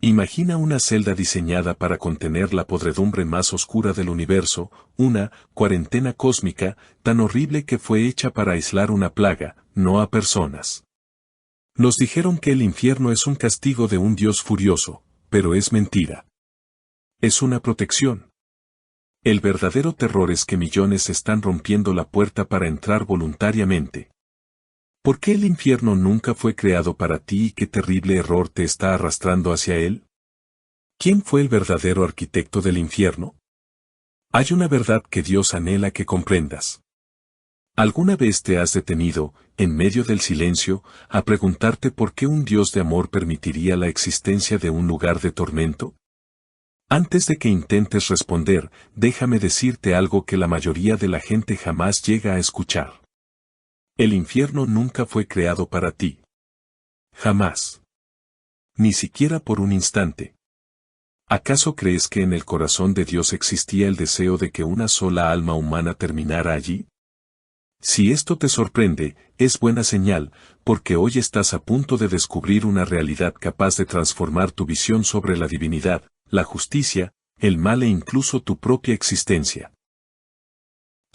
Imagina una celda diseñada para contener la podredumbre más oscura del universo, una cuarentena cósmica tan horrible que fue hecha para aislar una plaga, no a personas. Nos dijeron que el infierno es un castigo de un Dios furioso, pero es mentira. Es una protección. El verdadero terror es que millones están rompiendo la puerta para entrar voluntariamente. ¿Por qué el infierno nunca fue creado para ti y qué terrible error te está arrastrando hacia él? ¿Quién fue el verdadero arquitecto del infierno? Hay una verdad que Dios anhela que comprendas. ¿Alguna vez te has detenido, en medio del silencio, a preguntarte por qué un Dios de amor permitiría la existencia de un lugar de tormento? Antes de que intentes responder, déjame decirte algo que la mayoría de la gente jamás llega a escuchar. El infierno nunca fue creado para ti. Jamás. Ni siquiera por un instante. ¿Acaso crees que en el corazón de Dios existía el deseo de que una sola alma humana terminara allí? Si esto te sorprende, es buena señal, porque hoy estás a punto de descubrir una realidad capaz de transformar tu visión sobre la divinidad, la justicia, el mal e incluso tu propia existencia.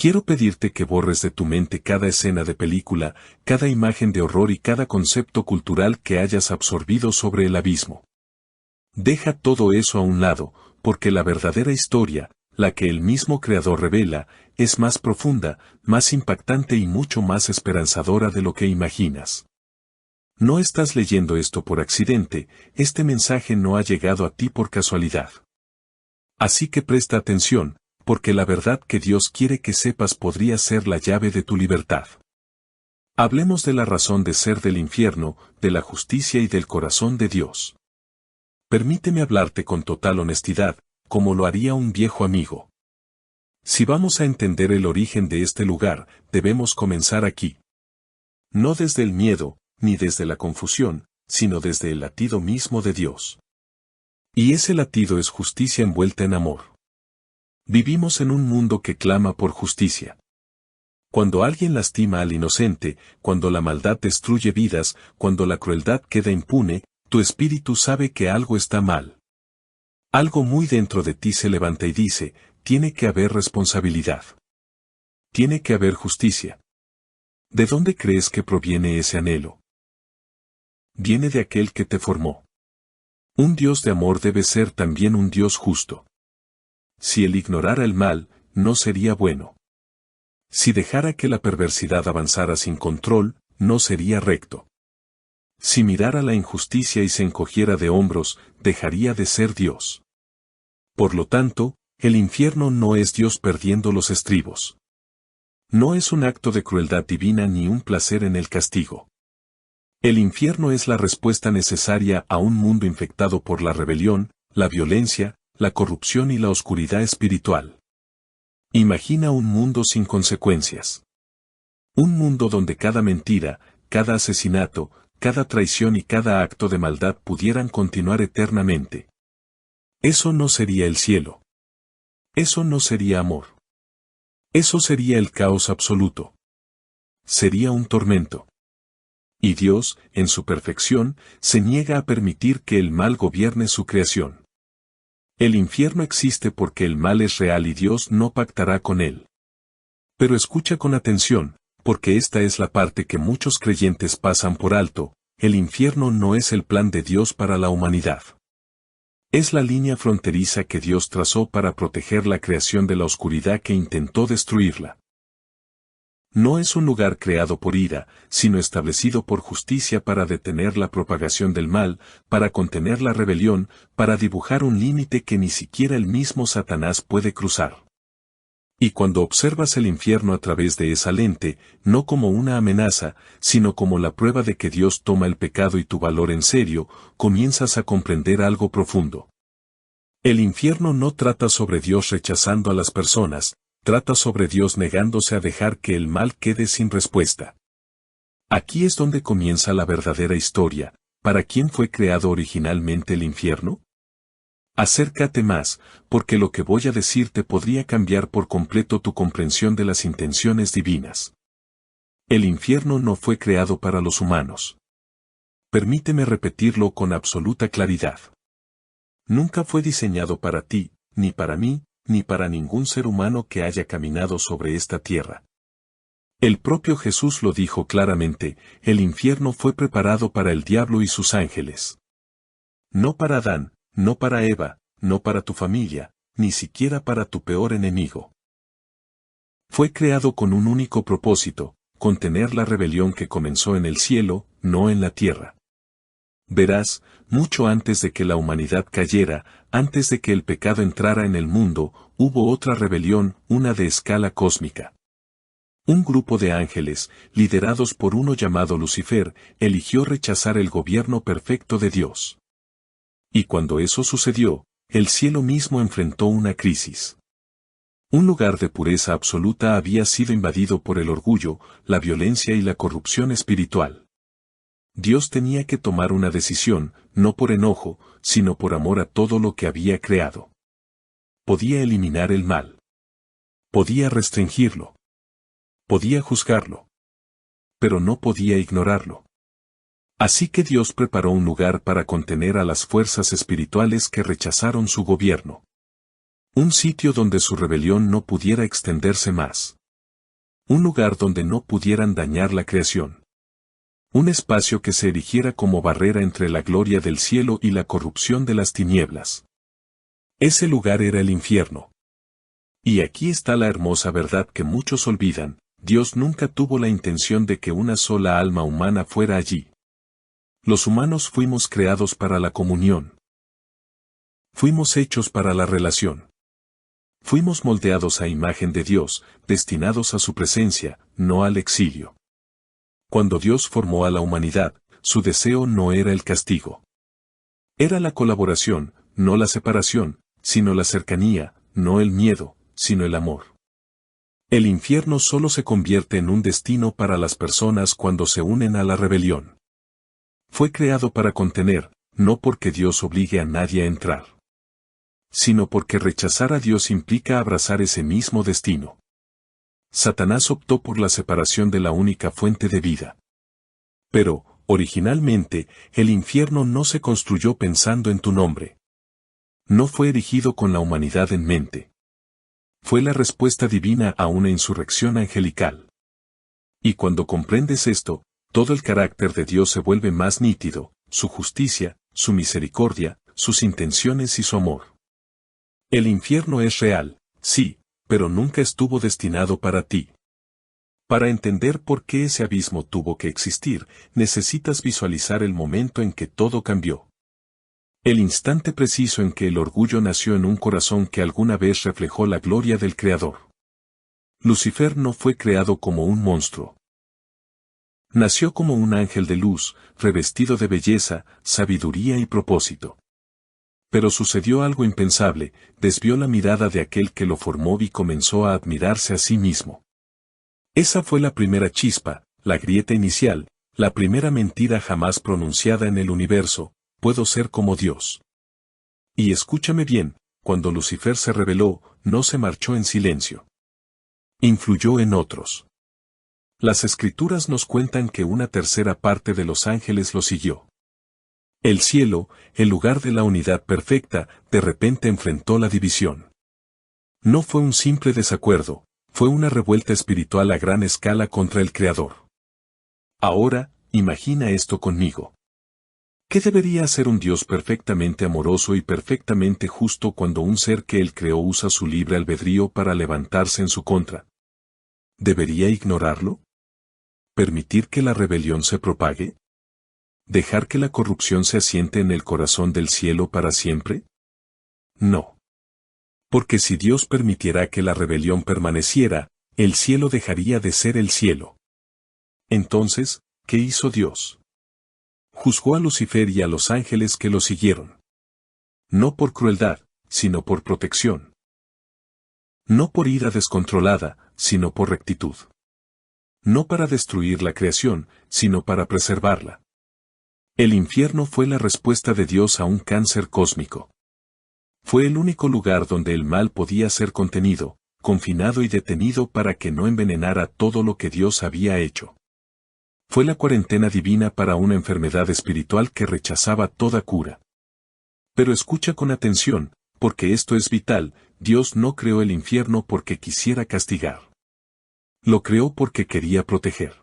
Quiero pedirte que borres de tu mente cada escena de película, cada imagen de horror y cada concepto cultural que hayas absorbido sobre el abismo. Deja todo eso a un lado, porque la verdadera historia, la que el mismo Creador revela, es más profunda, más impactante y mucho más esperanzadora de lo que imaginas. No estás leyendo esto por accidente, este mensaje no ha llegado a ti por casualidad. Así que presta atención, porque la verdad que Dios quiere que sepas podría ser la llave de tu libertad. Hablemos de la razón de ser del infierno, de la justicia y del corazón de Dios. Permíteme hablarte con total honestidad, como lo haría un viejo amigo. Si vamos a entender el origen de este lugar, debemos comenzar aquí. No desde el miedo, ni desde la confusión, sino desde el latido mismo de Dios. Y ese latido es justicia envuelta en amor. Vivimos en un mundo que clama por justicia. Cuando alguien lastima al inocente, cuando la maldad destruye vidas, cuando la crueldad queda impune, tu espíritu sabe que algo está mal. Algo muy dentro de ti se levanta y dice, tiene que haber responsabilidad. Tiene que haber justicia. ¿De dónde crees que proviene ese anhelo? Viene de aquel que te formó. Un Dios de amor debe ser también un Dios justo. Si él ignorara el mal, no sería bueno. Si dejara que la perversidad avanzara sin control, no sería recto. Si mirara la injusticia y se encogiera de hombros, dejaría de ser Dios. Por lo tanto, el infierno no es Dios perdiendo los estribos. No es un acto de crueldad divina ni un placer en el castigo. El infierno es la respuesta necesaria a un mundo infectado por la rebelión, la violencia, la corrupción y la oscuridad espiritual. Imagina un mundo sin consecuencias. Un mundo donde cada mentira, cada asesinato, cada traición y cada acto de maldad pudieran continuar eternamente. Eso no sería el cielo. Eso no sería amor. Eso sería el caos absoluto. Sería un tormento. Y Dios, en su perfección, se niega a permitir que el mal gobierne su creación. El infierno existe porque el mal es real y Dios no pactará con él. Pero escucha con atención, porque esta es la parte que muchos creyentes pasan por alto, el infierno no es el plan de Dios para la humanidad. Es la línea fronteriza que Dios trazó para proteger la creación de la oscuridad que intentó destruirla. No es un lugar creado por ira, sino establecido por justicia para detener la propagación del mal, para contener la rebelión, para dibujar un límite que ni siquiera el mismo Satanás puede cruzar. Y cuando observas el infierno a través de esa lente, no como una amenaza, sino como la prueba de que Dios toma el pecado y tu valor en serio, comienzas a comprender algo profundo. El infierno no trata sobre Dios rechazando a las personas, trata sobre Dios negándose a dejar que el mal quede sin respuesta. Aquí es donde comienza la verdadera historia. ¿Para quién fue creado originalmente el infierno? Acércate más, porque lo que voy a decirte podría cambiar por completo tu comprensión de las intenciones divinas. El infierno no fue creado para los humanos. Permíteme repetirlo con absoluta claridad. Nunca fue diseñado para ti, ni para mí, ni para ningún ser humano que haya caminado sobre esta tierra. El propio Jesús lo dijo claramente, el infierno fue preparado para el diablo y sus ángeles. No para Adán, no para Eva, no para tu familia, ni siquiera para tu peor enemigo. Fue creado con un único propósito, contener la rebelión que comenzó en el cielo, no en la tierra. Verás, mucho antes de que la humanidad cayera, antes de que el pecado entrara en el mundo, hubo otra rebelión, una de escala cósmica. Un grupo de ángeles, liderados por uno llamado Lucifer, eligió rechazar el gobierno perfecto de Dios. Y cuando eso sucedió, el cielo mismo enfrentó una crisis. Un lugar de pureza absoluta había sido invadido por el orgullo, la violencia y la corrupción espiritual. Dios tenía que tomar una decisión, no por enojo, sino por amor a todo lo que había creado. Podía eliminar el mal. Podía restringirlo. Podía juzgarlo. Pero no podía ignorarlo. Así que Dios preparó un lugar para contener a las fuerzas espirituales que rechazaron su gobierno. Un sitio donde su rebelión no pudiera extenderse más. Un lugar donde no pudieran dañar la creación. Un espacio que se erigiera como barrera entre la gloria del cielo y la corrupción de las tinieblas. Ese lugar era el infierno. Y aquí está la hermosa verdad que muchos olvidan, Dios nunca tuvo la intención de que una sola alma humana fuera allí. Los humanos fuimos creados para la comunión. Fuimos hechos para la relación. Fuimos moldeados a imagen de Dios, destinados a su presencia, no al exilio. Cuando Dios formó a la humanidad, su deseo no era el castigo. Era la colaboración, no la separación, sino la cercanía, no el miedo, sino el amor. El infierno solo se convierte en un destino para las personas cuando se unen a la rebelión. Fue creado para contener, no porque Dios obligue a nadie a entrar, sino porque rechazar a Dios implica abrazar ese mismo destino. Satanás optó por la separación de la única fuente de vida. Pero, originalmente, el infierno no se construyó pensando en tu nombre. No fue erigido con la humanidad en mente. Fue la respuesta divina a una insurrección angelical. Y cuando comprendes esto, todo el carácter de Dios se vuelve más nítido, su justicia, su misericordia, sus intenciones y su amor. El infierno es real, sí, pero nunca estuvo destinado para ti. Para entender por qué ese abismo tuvo que existir, necesitas visualizar el momento en que todo cambió. El instante preciso en que el orgullo nació en un corazón que alguna vez reflejó la gloria del Creador. Lucifer no fue creado como un monstruo. Nació como un ángel de luz, revestido de belleza, sabiduría y propósito. Pero sucedió algo impensable, desvió la mirada de aquel que lo formó y comenzó a admirarse a sí mismo. Esa fue la primera chispa, la grieta inicial, la primera mentira jamás pronunciada en el universo, puedo ser como Dios. Y escúchame bien, cuando Lucifer se rebeló, no se marchó en silencio. Influyó en otros. Las escrituras nos cuentan que una tercera parte de los ángeles lo siguió. El cielo, el lugar de la unidad perfecta, de repente enfrentó la división. No fue un simple desacuerdo, fue una revuelta espiritual a gran escala contra el Creador. Ahora, imagina esto conmigo. ¿Qué debería hacer un Dios perfectamente amoroso y perfectamente justo cuando un ser que Él creó usa su libre albedrío para levantarse en su contra? ¿Debería ignorarlo? ¿Permitir que la rebelión se propague? ¿Dejar que la corrupción se asiente en el corazón del cielo para siempre? No. Porque si Dios permitiera que la rebelión permaneciera, el cielo dejaría de ser el cielo. Entonces, ¿qué hizo Dios? Juzgó a Lucifer y a los ángeles que lo siguieron. No por crueldad, sino por protección. No por ira descontrolada, sino por rectitud. No para destruir la creación, sino para preservarla. El infierno fue la respuesta de Dios a un cáncer cósmico. Fue el único lugar donde el mal podía ser contenido, confinado y detenido para que no envenenara todo lo que Dios había hecho. Fue la cuarentena divina para una enfermedad espiritual que rechazaba toda cura. Pero escucha con atención, porque esto es vital. Dios no creó el infierno porque quisiera castigar. Lo creó porque quería proteger.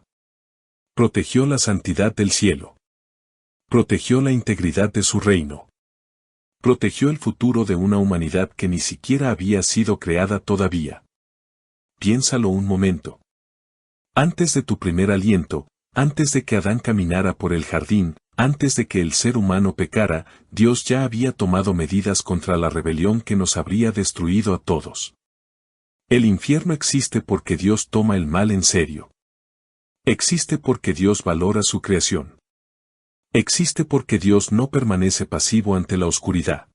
Protegió la santidad del cielo. Protegió la integridad de su reino. Protegió el futuro de una humanidad que ni siquiera había sido creada todavía. Piénsalo un momento. Antes de tu primer aliento, antes de que Adán caminara por el jardín, antes de que el ser humano pecara, Dios ya había tomado medidas contra la rebelión que nos habría destruido a todos. El infierno existe porque Dios toma el mal en serio. Existe porque Dios valora su creación. Existe porque Dios no permanece pasivo ante la oscuridad.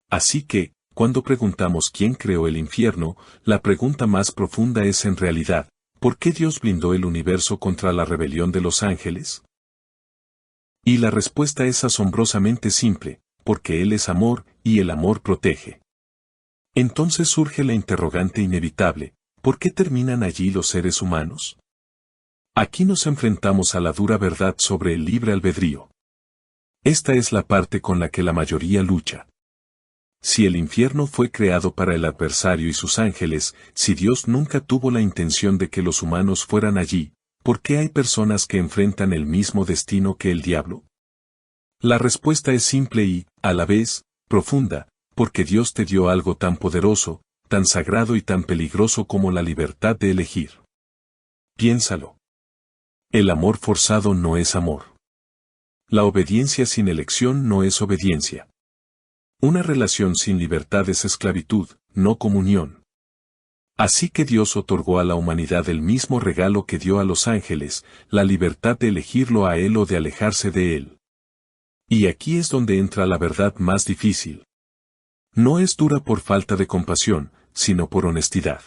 Así que, cuando preguntamos quién creó el infierno, la pregunta más profunda es en realidad, ¿por qué Dios blindó el universo contra la rebelión de los ángeles? Y la respuesta es asombrosamente simple, porque Él es amor, y el amor protege. Entonces surge la interrogante inevitable, ¿por qué terminan allí los seres humanos? Aquí nos enfrentamos a la dura verdad sobre el libre albedrío. Esta es la parte con la que la mayoría lucha. Si el infierno fue creado para el adversario y sus ángeles, si Dios nunca tuvo la intención de que los humanos fueran allí, ¿por qué hay personas que enfrentan el mismo destino que el diablo? La respuesta es simple y, a la vez, profunda, porque Dios te dio algo tan poderoso, tan sagrado y tan peligroso como la libertad de elegir. Piénsalo. El amor forzado no es amor. La obediencia sin elección no es obediencia. Una relación sin libertad es esclavitud, no comunión. Así que Dios otorgó a la humanidad el mismo regalo que dio a los ángeles, la libertad de elegirlo a Él o de alejarse de Él. Y aquí es donde entra la verdad más difícil. No es dura por falta de compasión, sino por honestidad.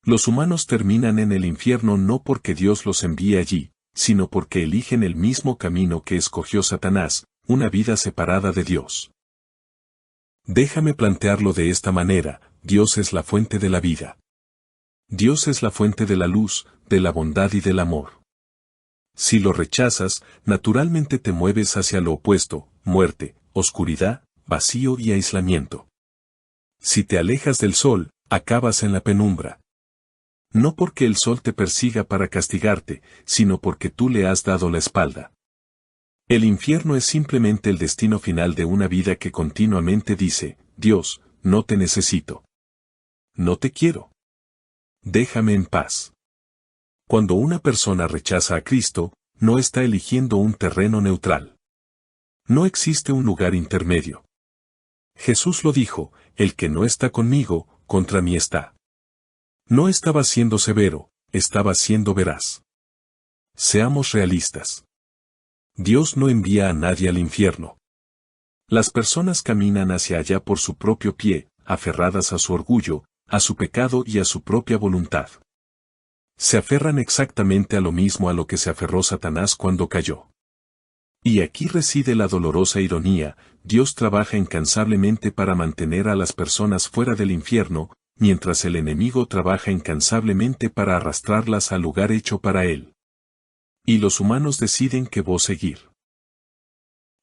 Los humanos terminan en el infierno no porque Dios los envíe allí, sino porque eligen el mismo camino que escogió Satanás, una vida separada de Dios. Déjame plantearlo de esta manera: Dios es la fuente de la vida. Dios es la fuente de la luz, de la bondad y del amor. Si lo rechazas, naturalmente te mueves hacia lo opuesto: muerte, oscuridad, vacío y aislamiento. Si te alejas del sol, acabas en la penumbra. No porque el sol te persiga para castigarte, sino porque tú le has dado la espalda. El infierno es simplemente el destino final de una vida que continuamente dice: Dios, no te necesito. No te quiero. Déjame en paz. Cuando una persona rechaza a Cristo, no está eligiendo un terreno neutral. No existe un lugar intermedio. Jesús lo dijo: el que no está conmigo, contra mí está. No estaba siendo severo, estaba siendo veraz. Seamos realistas. Dios no envía a nadie al infierno. Las personas caminan hacia allá por su propio pie, aferradas a su orgullo, a su pecado y a su propia voluntad. Se aferran exactamente a lo mismo a lo que se aferró Satanás cuando cayó. Y aquí reside la dolorosa ironía: Dios trabaja incansablemente para mantener a las personas fuera del infierno, mientras el enemigo trabaja incansablemente para arrastrarlas al lugar hecho para él. Y los humanos deciden qué voz seguir.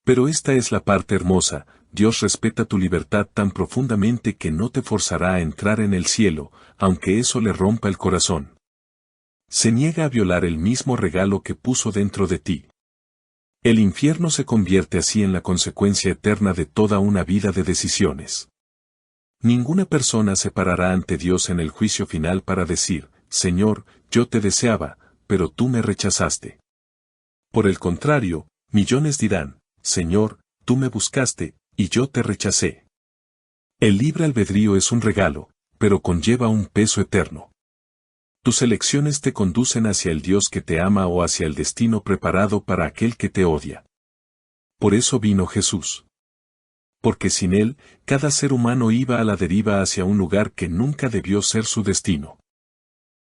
Pero esta es la parte hermosa: Dios respeta tu libertad tan profundamente que no te forzará a entrar en el cielo, aunque eso le rompa el corazón. Se niega a violar el mismo regalo que puso dentro de ti. El infierno se convierte así en la consecuencia eterna de toda una vida de decisiones. Ninguna persona se parará ante Dios en el juicio final para decir: Señor, yo te deseaba, pero tú me rechazaste. Por el contrario, millones dirán: Señor, tú me buscaste, y yo te rechacé. El libre albedrío es un regalo, pero conlleva un peso eterno. Tus elecciones te conducen hacia el Dios que te ama o hacia el destino preparado para aquel que te odia. Por eso vino Jesús. Porque sin Él, cada ser humano iba a la deriva hacia un lugar que nunca debió ser su destino.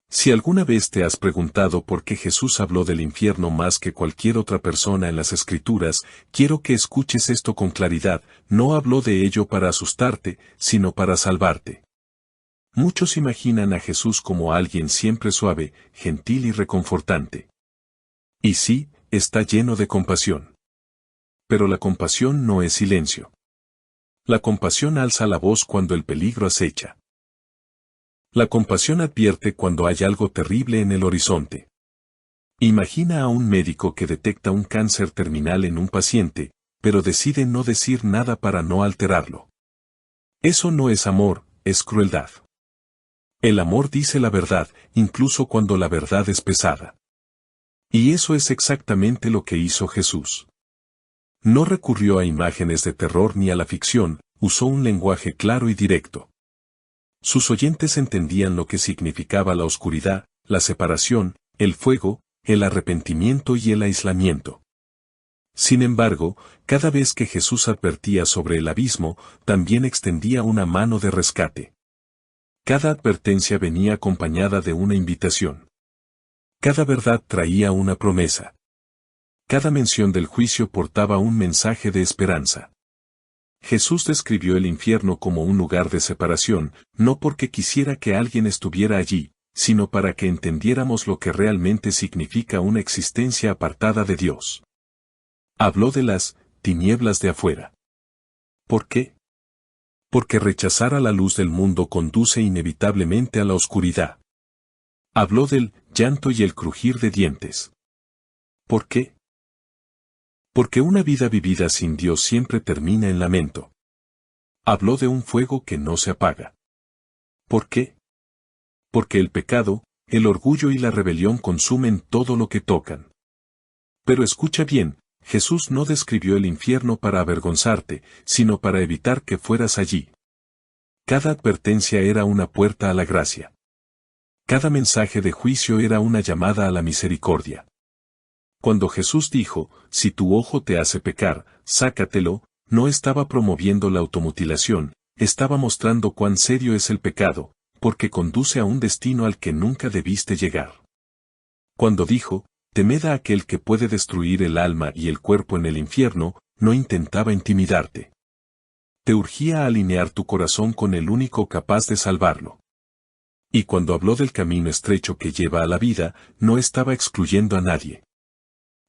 Si alguna vez te has preguntado por qué Jesús habló del infierno más que cualquier otra persona en las Escrituras, quiero que escuches esto con claridad: no habló de ello para asustarte, sino para salvarte. Muchos imaginan a Jesús como alguien siempre suave, gentil y reconfortante. Y sí, está lleno de compasión. Pero la compasión no es silencio. La compasión alza la voz cuando el peligro acecha. La compasión advierte cuando hay algo terrible en el horizonte. Imagina a un médico que detecta un cáncer terminal en un paciente, pero decide no decir nada para no alterarlo. Eso no es amor, es crueldad. El amor dice la verdad, incluso cuando la verdad es pesada. Y eso es exactamente lo que hizo Jesús. No recurrió a imágenes de terror ni a la ficción, usó un lenguaje claro y directo. Sus oyentes entendían lo que significaba la oscuridad, la separación, el fuego, el arrepentimiento y el aislamiento. Sin embargo, cada vez que Jesús advertía sobre el abismo, también extendía una mano de rescate. Cada advertencia venía acompañada de una invitación. Cada verdad traía una promesa. Cada mención del juicio portaba un mensaje de esperanza. Jesús describió el infierno como un lugar de separación, no porque quisiera que alguien estuviera allí, sino para que entendiéramos lo que realmente significa una existencia apartada de Dios. Habló de las tinieblas de afuera. ¿Por qué? Porque rechazar a la luz del mundo conduce inevitablemente a la oscuridad. Habló del llanto y el crujir de dientes. ¿Por qué? Porque una vida vivida sin Dios siempre termina en lamento. Habló de un fuego que no se apaga. ¿Por qué? Porque el pecado, el orgullo y la rebelión consumen todo lo que tocan. Pero escucha bien, Jesús no describió el infierno para avergonzarte, sino para evitar que fueras allí. Cada advertencia era una puerta a la gracia. Cada mensaje de juicio era una llamada a la misericordia. Cuando Jesús dijo, si tu ojo te hace pecar, sácatelo, no estaba promoviendo la automutilación, estaba mostrando cuán serio es el pecado, porque conduce a un destino al que nunca debiste llegar. Cuando dijo, temed a aquel que puede destruir el alma y el cuerpo en el infierno, no intentaba intimidarte. Te urgía a alinear tu corazón con el único capaz de salvarlo. Y cuando habló del camino estrecho que lleva a la vida, no estaba excluyendo a nadie.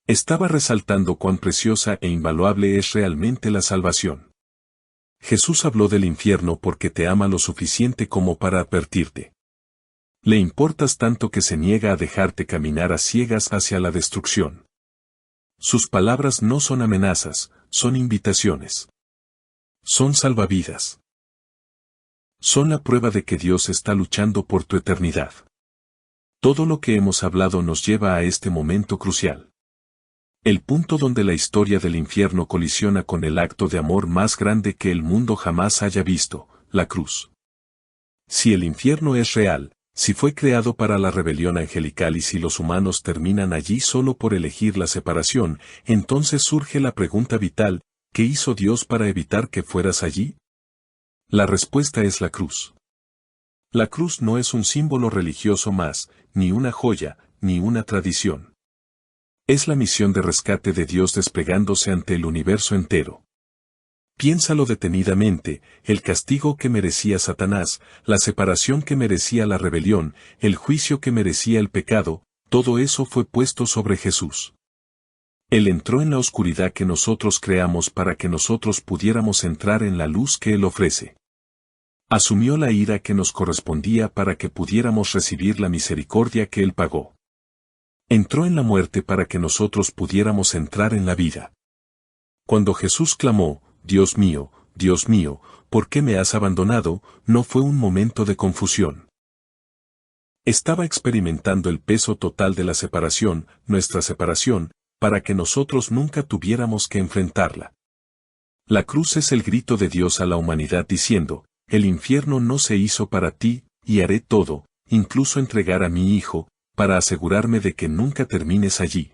Estaba resaltando cuán preciosa e invaluable es realmente la salvación. Jesús habló del infierno porque te ama lo suficiente como para advertirte. Le importas tanto que se niega a dejarte caminar a ciegas hacia la destrucción. Sus palabras no son amenazas, son invitaciones. Son salvavidas. Son la prueba de que Dios está luchando por tu eternidad. Todo lo que hemos hablado nos lleva a este momento crucial. El punto donde la historia del infierno colisiona con el acto de amor más grande que el mundo jamás haya visto, la cruz. Si el infierno es real, si fue creado para la rebelión angelical y si los humanos terminan allí solo por elegir la separación, entonces surge la pregunta vital, ¿qué hizo Dios para evitar que fueras allí? La respuesta es la cruz. La cruz no es un símbolo religioso más, ni una joya, ni una tradición. Es la misión de rescate de Dios desplegándose ante el universo entero. Piénsalo detenidamente, el castigo que merecía Satanás, la separación que merecía la rebelión, el juicio que merecía el pecado, todo eso fue puesto sobre Jesús. Él entró en la oscuridad que nosotros creamos para que nosotros pudiéramos entrar en la luz que Él ofrece. Asumió la ira que nos correspondía para que pudiéramos recibir la misericordia que Él pagó. Entró en la muerte para que nosotros pudiéramos entrar en la vida. Cuando Jesús clamó, Dios mío, ¿por qué me has abandonado?, no fue un momento de confusión. Estaba experimentando el peso total de la separación, nuestra separación, para que nosotros nunca tuviéramos que enfrentarla. La cruz es el grito de Dios a la humanidad diciendo, el infierno no se hizo para ti, y haré todo, incluso entregar a mi hijo, para asegurarme de que nunca termines allí.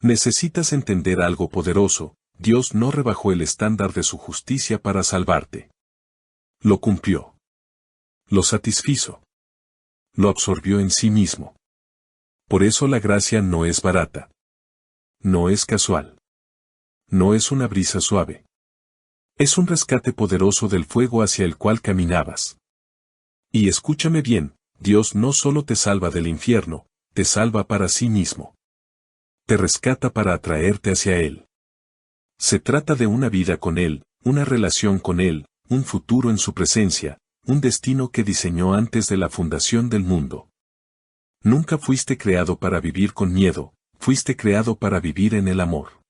Necesitas entender algo poderoso, Dios no rebajó el estándar de su justicia para salvarte. Lo cumplió. Lo satisfizo. Lo absorbió en sí mismo. Por eso la gracia no es barata. No es casual. No es una brisa suave. Es un rescate poderoso del fuego hacia el cual caminabas. Y escúchame bien, Dios no solo te salva del infierno, te salva para sí mismo. Te rescata para atraerte hacia Él. Se trata de una vida con Él, una relación con Él, un futuro en su presencia, un destino que diseñó antes de la fundación del mundo. Nunca fuiste creado para vivir con miedo, fuiste creado para vivir en el amor.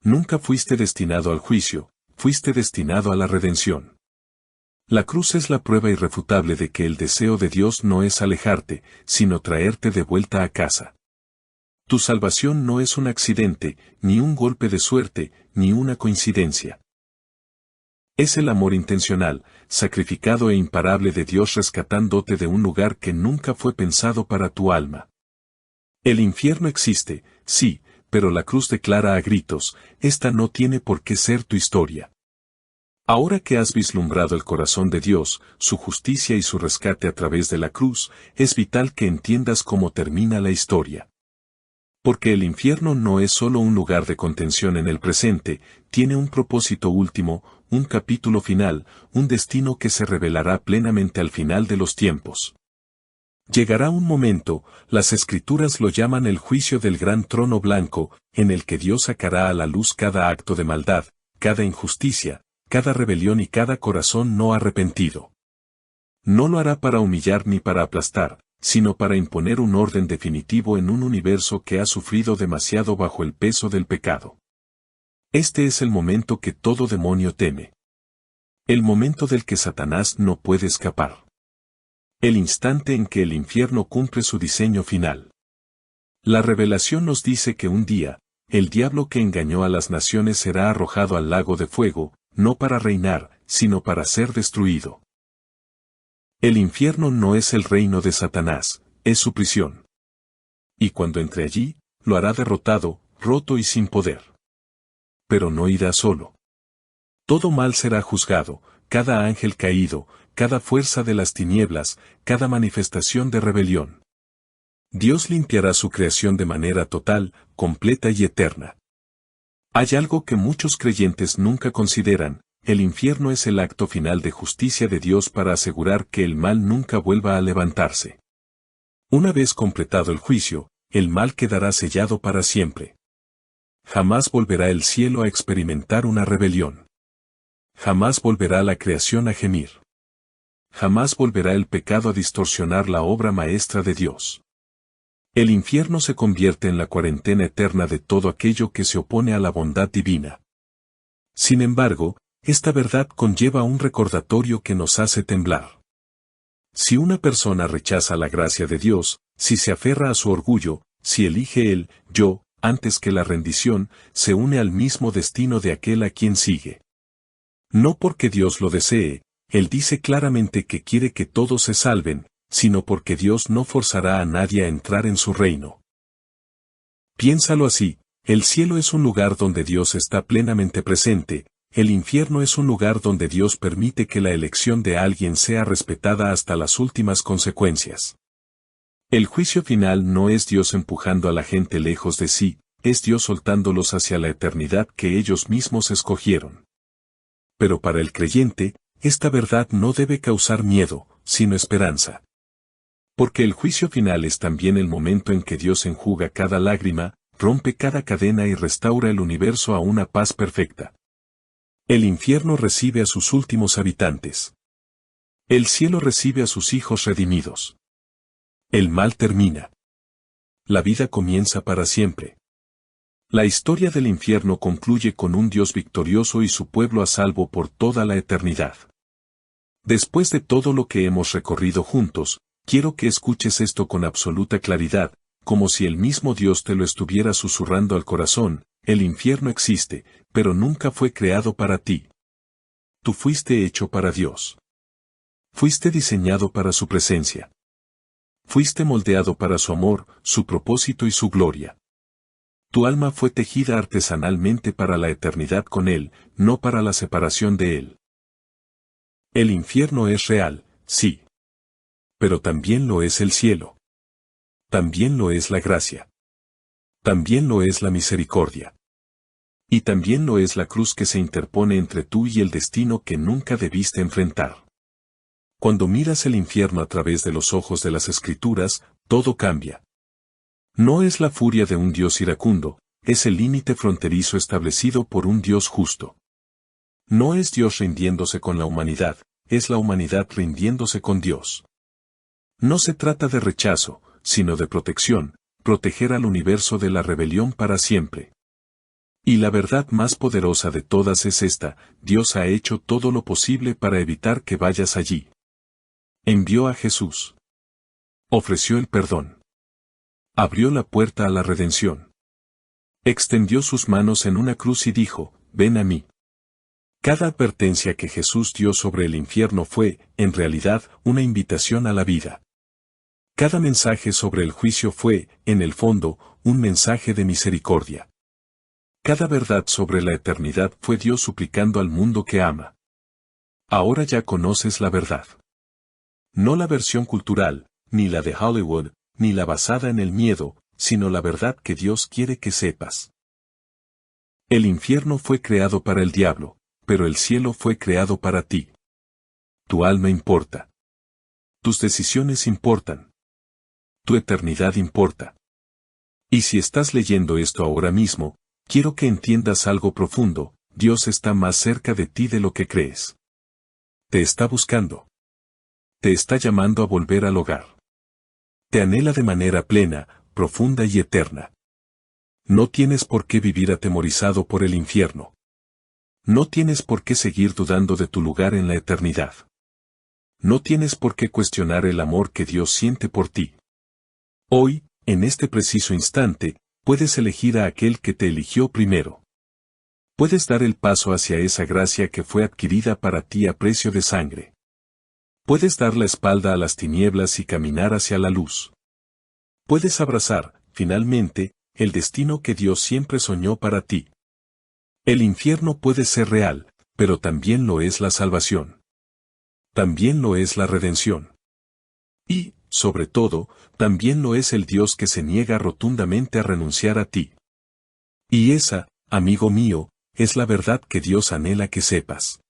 Nunca fuiste destinado al juicio, fuiste destinado a la redención. La cruz es la prueba irrefutable de que el deseo de Dios no es alejarte, sino traerte de vuelta a casa. Tu salvación no es un accidente, ni un golpe de suerte, ni una coincidencia. Es el amor intencional, sacrificado e imparable de Dios rescatándote de un lugar que nunca fue pensado para tu alma. El infierno existe, sí, pero la cruz declara a gritos, esta no tiene por qué ser tu historia. Ahora que has vislumbrado el corazón de Dios, su justicia y su rescate a través de la cruz, es vital que entiendas cómo termina la historia. Porque el infierno no es solo un lugar de contención en el presente, tiene un propósito último, un capítulo final, un destino que se revelará plenamente al final de los tiempos. Llegará un momento, las Escrituras lo llaman el juicio del gran trono blanco, en el que Dios sacará a la luz cada acto de maldad, cada injusticia, cada rebelión y cada corazón no arrepentido. No lo hará para humillar ni para aplastar, sino para imponer un orden definitivo en un universo que ha sufrido demasiado bajo el peso del pecado. Este es el momento que todo demonio teme. El momento del que Satanás no puede escapar. El instante en que el infierno cumple su diseño final. La revelación nos dice que un día, el diablo que engañó a las naciones será arrojado al lago de fuego, no para reinar, sino para ser destruido. El infierno no es el reino de Satanás, es su prisión. Y cuando entre allí, lo hará derrotado, roto y sin poder. Pero no irá solo. Todo mal será juzgado, cada ángel caído, cada fuerza de las tinieblas, cada manifestación de rebelión. Dios limpiará su creación de manera total, completa y eterna. Hay algo que muchos creyentes nunca consideran, el infierno es el acto final de justicia de Dios para asegurar que el mal nunca vuelva a levantarse. Una vez completado el juicio, el mal quedará sellado para siempre. Jamás volverá el cielo a experimentar una rebelión. Jamás volverá la creación a gemir. Jamás volverá el pecado a distorsionar la obra maestra de Dios. El infierno se convierte en la cuarentena eterna de todo aquello que se opone a la bondad divina. Sin embargo, esta verdad conlleva un recordatorio que nos hace temblar. Si una persona rechaza la gracia de Dios, si se aferra a su orgullo, si elige el yo, antes que la rendición, se une al mismo destino de aquel a quien sigue. No porque Dios lo desee, Él dice claramente que quiere que todos se salven, sino porque Dios no forzará a nadie a entrar en su reino. Piénsalo así, el cielo es un lugar donde Dios está plenamente presente, el infierno es un lugar donde Dios permite que la elección de alguien sea respetada hasta las últimas consecuencias. El juicio final no es Dios empujando a la gente lejos de sí, es Dios soltándolos hacia la eternidad que ellos mismos escogieron. Pero para el creyente, esta verdad no debe causar miedo, sino esperanza. Porque el juicio final es también el momento en que Dios enjuga cada lágrima, rompe cada cadena y restaura el universo a una paz perfecta. El infierno recibe a sus últimos habitantes. El cielo recibe a sus hijos redimidos. El mal termina. La vida comienza para siempre. La historia del infierno concluye con un Dios victorioso y su pueblo a salvo por toda la eternidad. Después de todo lo que hemos recorrido juntos, quiero que escuches esto con absoluta claridad, como si el mismo Dios te lo estuviera susurrando al corazón. El infierno existe, pero nunca fue creado para ti. Tú fuiste hecho para Dios. Fuiste diseñado para su presencia. Fuiste moldeado para su amor, su propósito y su gloria. Tu alma fue tejida artesanalmente para la eternidad con Él, no para la separación de Él. El infierno es real, sí. Pero también lo es el cielo. También lo es la gracia. También lo es la misericordia. Y también lo es la cruz que se interpone entre tú y el destino que nunca debiste enfrentar. Cuando miras el infierno a través de los ojos de las Escrituras, todo cambia. No es la furia de un Dios iracundo, es el límite fronterizo establecido por un Dios justo. No es Dios rindiéndose con la humanidad, es la humanidad rindiéndose con Dios. No se trata de rechazo, sino de protección, proteger al universo de la rebelión para siempre. Y la verdad más poderosa de todas es esta: Dios ha hecho todo lo posible para evitar que vayas allí. Envió a Jesús. Ofreció el perdón. Abrió la puerta a la redención. Extendió sus manos en una cruz y dijo: ven a mí. Cada advertencia que Jesús dio sobre el infierno fue, en realidad, una invitación a la vida. Cada mensaje sobre el juicio fue, en el fondo, un mensaje de misericordia. Cada verdad sobre la eternidad fue Dios suplicando al mundo que ama. Ahora ya conoces la verdad. No la versión cultural, ni la de Hollywood, ni la basada en el miedo, sino la verdad que Dios quiere que sepas. El infierno fue creado para el diablo, pero el cielo fue creado para ti. Tu alma importa. Tus decisiones importan. Tu eternidad importa. Y si estás leyendo esto ahora mismo, quiero que entiendas algo profundo: Dios está más cerca de ti de lo que crees. Te está buscando. Te está llamando a volver al hogar. Te anhela de manera plena, profunda y eterna. No tienes por qué vivir atemorizado por el infierno. No tienes por qué seguir dudando de tu lugar en la eternidad. No tienes por qué cuestionar el amor que Dios siente por ti. Hoy, en este preciso instante, puedes elegir a aquel que te eligió primero. Puedes dar el paso hacia esa gracia que fue adquirida para ti a precio de sangre. Puedes dar la espalda a las tinieblas y caminar hacia la luz. Puedes abrazar, finalmente, el destino que Dios siempre soñó para ti. El infierno puede ser real, pero también lo es la salvación. También lo es la redención. Y, sobre todo, también lo es el Dios que se niega rotundamente a renunciar a ti. Y esa, amigo mío, es la verdad que Dios anhela que sepas.